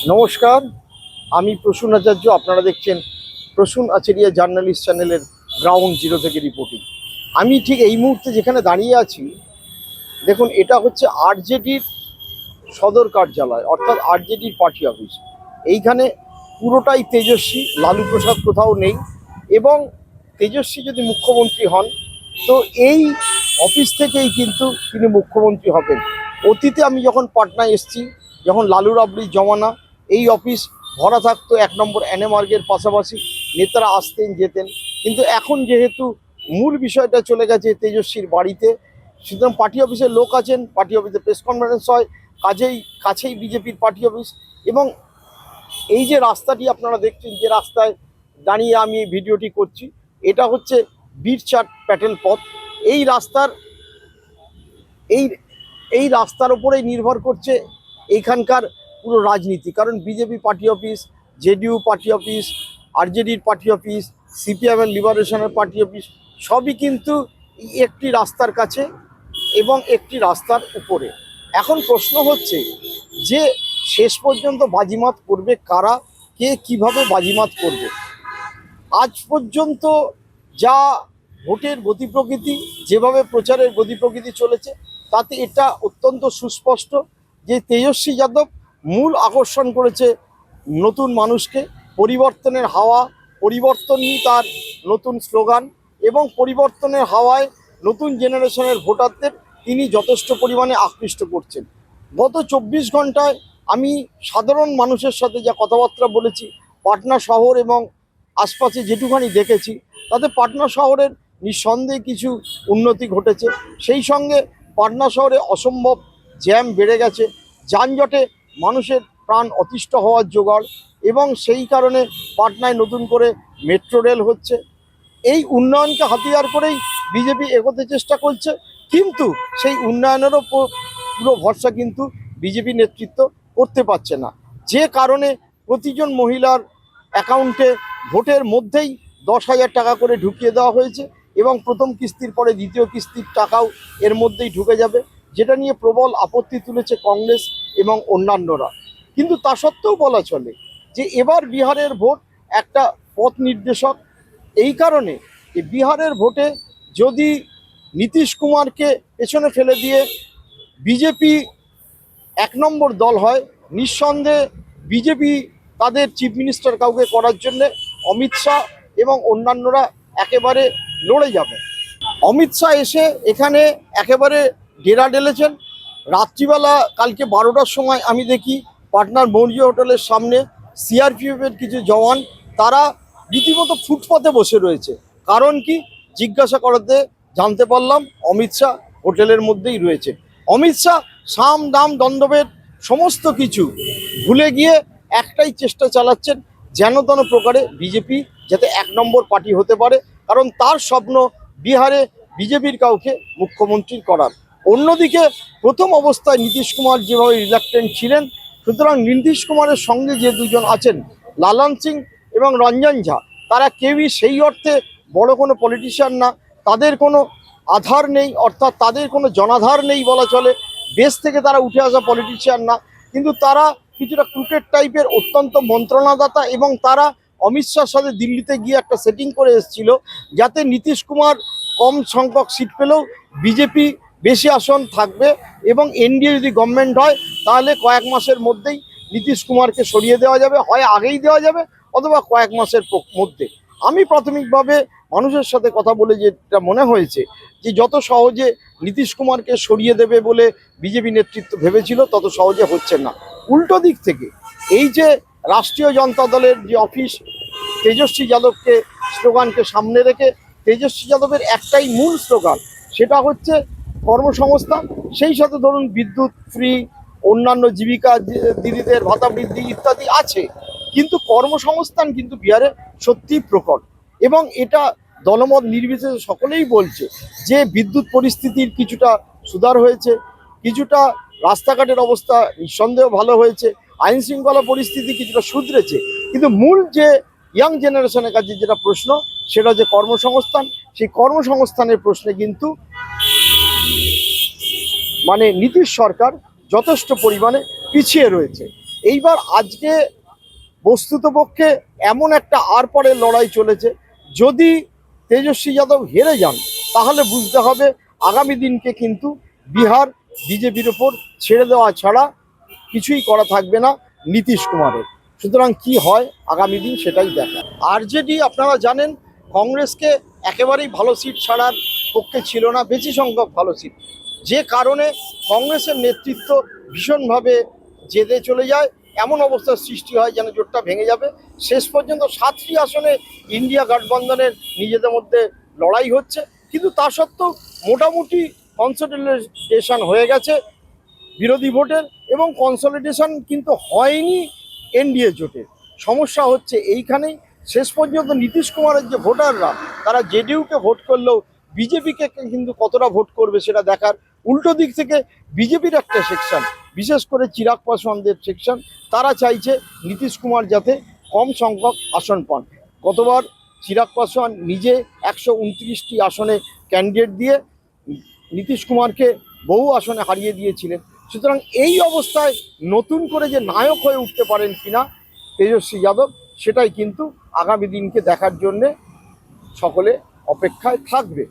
নমস্কার, আমি প্রসূন আচার্য। আপনারা দেখছেন প্রসূন আচার্য জার্নালিস্ট চ্যানেলের গ্রাউন্ড জিরো থেকে রিপোর্টিং। আমি ঠিক এই মুহূর্তে যেখানে দাঁড়িয়ে আছি, দেখুন, এটা হচ্ছে আরজেডির সদর কার্যালয়, অর্থাৎ আরজেডির পার্টি অফিস। এইখানে পুরোটাই তেজস্বী, লালু প্রসাদ কোথাও নেই। এবং তেজস্বী যদি মুখ্যমন্ত্রী হন, তো এই অফিস থেকেই কিন্তু তিনি মুখ্যমন্ত্রী হবেন। অতীতে আমি যখন পাটনায় এসেছি, যখন লালু রাবড়ির জমানা, এই অফিস ভরা থাকতো। 1 নম্বর অ্যানেমার্গের পাশাপাশি নেতারা আসতেন যেতেন। কিন্তু এখন যেহেতু মূল বিষয়টা চলে গেছে তেজস্বীর বাড়িতে, সুতরাং পার্টি অফিসের লোক আছেন, পার্টি অফিসে প্রেস কনফারেন্স হয়, কাছেই বিজেপির পার্টি অফিস। এবং এই যে রাস্তাটি আপনারা দেখছেন, যে রাস্তায় দাঁড়িয়ে আমি এই ভিডিওটি করছি, এটা হচ্ছে বীরচাঁদ প্যাটেল পথ। এই রাস্তার এই এই রাস্তার উপরেই নির্ভর করছে এইখানকার পুরো রাজনীতি। কারণ BJP party office, JDU party office, আরজেডির পার্টি অফিস, সিপিএম এর লিবারেশনের পার্টি অফিস, সবই কিন্তু একটি রাস্তার কাছে এবং একটি রাস্তার উপরে। এখন প্রশ্ন হচ্ছে যে শেষ পর্যন্ত বাজিমাত করবে কারা, কে কিভাবে বাজিমাত করবে। আজ পর্যন্ত যা ভোটের গতি প্রকৃতি, যেভাবে প্রচারের গতি প্রকৃতি চলেছে, তাতে এটা অত্যন্ত সুস্পষ্ট যে তেজস্বী যাদব মূল আকর্ষণ করেছে নতুন মানুষকে। পরিবর্তনের হাওয়া, পরিবর্তনই তার নতুন স্লোগান। এবং পরিবর্তনের হাওয়ায় নতুন জেনারেশনের ভোটারদের তিনি যথেষ্ট পরিমাণে আকৃষ্ট করছেন। গত 24 ঘন্টায় আমি সাধারণ মানুষের সাথে যা কথাবার্তা বলেছি, পাটনা শহর এবং আশপাশে যেটুখানি দেখেছি, তাতে পাটনা শহরের নিঃসন্দেহে কিছু উন্নতি ঘটেছে। সেই সঙ্গে পাটনা শহরে অসম্ভব জ্যাম বেড়ে গেছে, যানজটে মানুষের প্রাণ অতিষ্ঠ হওয়ার জোগাড়। এবং সেই কারণে পাটনায় নতুন করে মেট্রো রেল হচ্ছে। এই উন্নয়নকে হাতিয়ার করেই বিজেপি এগোতে চেষ্টা করছে। কিন্তু সেই উন্নয়নেরও পুরো ভরসা কিন্তু বিজেপি নেতৃত্ব করতে পারছে না, যে কারণে প্রতিজন মহিলার অ্যাকাউন্টে ভোটের মধ্যেই 10,000 টাকা করে ঢুকিয়ে দেওয়া হয়েছে। এবং প্রথম কিস্তির পরে দ্বিতীয় কিস্তির টাকাও এর মধ্যেই ঢুকে যাবে, যেটা নিয়ে প্রবল আপত্তি তুলেছে কংগ্রেস এবং অন্যান্যরা। কিন্তু তা সত্ত্বেও বলা চলে যে এবার বিহারের ভোট একটা পথ নির্দেশক। এই কারণে বিহারের ভোটে যদি নীতিশ কুমারকে পেছনে ফেলে দিয়ে বিজেপি 1 নম্বর দল হয়, নিঃসন্দেহে বিজেপি তাদের চিফ মিনিস্টার কাউকে করার জন্য অমিত শাহ এবং অন্যান্যরা একেবারে লড়ে যাবে। অমিত শাহ এসে এখানে একেবারে ডেরা ডেলেছেন। রাত্রিবেলা কালকে 12টার সময় আমি দেখি পাটনার মৌর্য হোটেলের সামনে সিআরপিএফের কিছু জওয়ান, তারা রীতিমতো ফুটপাতে বসে রয়েছে। কারণ কি জিজ্ঞাসা করাতে জানতে পারলাম অমিত শাহ হোটেলের মধ্যেই রয়েছে। অমিত শাহ সাম দাম দণ্ডভেদ সমস্ত কিছু ভুলে গিয়ে একটাই চেষ্টা চালাচ্ছেন, যেন তেন প্রকারে বিজেপি যাতে 1 নম্বর পার্টি হতে পারে। কারণ তার স্বপ্ন বিহারে বিজেপির কাউকে মুখ্যমন্ত্রী করার। অন্যদিকে প্রথম অবস্থায় নীতিশ কুমার যেভাবে রিলাক্টেন্ট ছিলেন, সুতরাং নীতিশ কুমারের সঙ্গে যে দুজন আছেন, লালন সিং এবং রঞ্জন ঝা, তারা কেউই সেই অর্থে বড় কোনো পলিটিশিয়ান না। তাদের কোনো আধার নেই, অর্থাৎ তাদের কোনো জনাধার নেই বলা চলে। দেশ থেকে তারা উঠে আসা পলিটিশিয়ান না, কিন্তু তারা কিছুটা ক্রিকেট টাইপের অত্যন্ত মন্ত্রণাদাতা। এবং তারা অমিত শাহর সাথে দিল্লিতে গিয়ে একটা সেটিং করে এসেছিল, যাতে নীতিশ কুমার কম সংখ্যক সিট পেলেও বিজেপি বেশি আসন থাকবে। এবং এনডিএ যদি গভর্নমেন্ট হয়, তাহলে কয়েক মাসের মধ্যেই নীতিশ কুমারকে সরিয়ে দেওয়া যাবে, হয় আগেই দেওয়া যাবে অথবা কয়েক মাসের মধ্যে। আমি প্রাথমিকভাবে মানুষের সাথে কথা বলে যেটা মনে হয়েছে, যে যত সহজে নীতিশ কুমারকে সরিয়ে দেবে বলে বিজেপি নেতৃত্ব ভেবেছিল, তত সহজে হচ্ছে না। উল্টো দিক থেকে এই যে রাষ্ট্রীয় জনতা দলের যে অফিস, তেজস্বী যাদবকে স্লোগানকে সামনে রেখে, তেজস্বী যাদবের একটাই মূল স্লোগান, সেটা হচ্ছে কর্মসংস্থান। সেই সাথে ধরুন বিদ্যুৎ ফ্রি, অন্যান্য জীবিকা দিদিদের ভাতা বৃদ্ধি ইত্যাদি আছে, কিন্তু কর্মসংস্থান কিন্তু বিহারে সত্যি প্রকট। এবং এটা দলমত নির্বিশেষে সকলেই বলছে যে বিদ্যুৎ পরিস্থিতির কিছুটা সুধার হয়েছে, কিছুটা রাস্তাঘাটের অবস্থা নিঃসন্দেহে ভালো হয়েছে, আইন শৃঙ্খলা পরিস্থিতি কিছুটা শুধরেছে। কিন্তু মূল যে ইয়াং জেনারেশনের কাছে যেটা প্রশ্ন, সেটা যে কর্মসংস্থান, সেই কর্মসংস্থানের প্রশ্নে কিন্তু নীতিশ সরকার যথেষ্ট পরিমাণে পিছিয়ে রয়েছে। এইবার আজকে বস্তুতপক্ষে এমন একটা আর পরের লড়াই চলেছে, যদি তেজস্বী যাদব হেরে যান তাহলে বুঝতে হবে আগামী দিনকে কিন্তু বিহার বিজেপির ওপর ছেড়ে দেওয়া ছাড়া কিছুই করা থাকবে না নীতিশ কুমারের। সুতরাং কি হয় আগামী দিন সেটাই দেখা। আরজেডি আপনারা জানেন কংগ্রেসকে একেবারেই ভালো সিট ছাড়ার পক্ষে ছিল না, বেশি সংখ্যক ভালো সিট, যে কারণে কংগ্রেসের নেতৃত্ব ভীষণভাবে জেদে চলে যায়, এমন অবস্থার সৃষ্টি হয় যেন জোটটা ভেঙে যাবে। শেষ পর্যন্ত 7টি আসনে ইন্ডিয়া গঠবন্ধনের নিজেদের মধ্যে লড়াই হচ্ছে, কিন্তু তা সত্ত্বেও মোটামুটি কনসলিডেশন হয়ে গেছে বিরোধী ভোটের, এবং কনসলিডেশন কিন্তু হয়নি এনডিএ জোটের। সমস্যা হচ্ছে এইখানেই, শেষ পর্যন্ত নীতিশ কুমারের যে ভোটাররা তারা জেডিইউকে ভোট করলেও বিজেপিকে কিন্তু কতটা ভোট করবে সেটা দেখার। উল্টো দিক থেকে বিজেপির একটা সেকশন, বিশেষ করে চিরাগ পাসওয়ানদের সেকশন, তারা চাইছে নীতিশ কুমার যাতে কম সংখ্যক আসন পান। গতবার চিরাগ পাসওয়ান নিজে 129টি আসনে ক্যান্ডিডেট দিয়ে নীতিশ কুমারকে বহু আসনে হারিয়ে দিয়েছিলেন। সুতরাং এই অবস্থায় নতুন করে যে নায়ক হয়ে উঠতে পারেন কিনা তেজস্বী যাদব, সেটাই কিন্তু আগামী দিনকে দেখার জন্যে সকলে অপেক্ষায় থাকবে।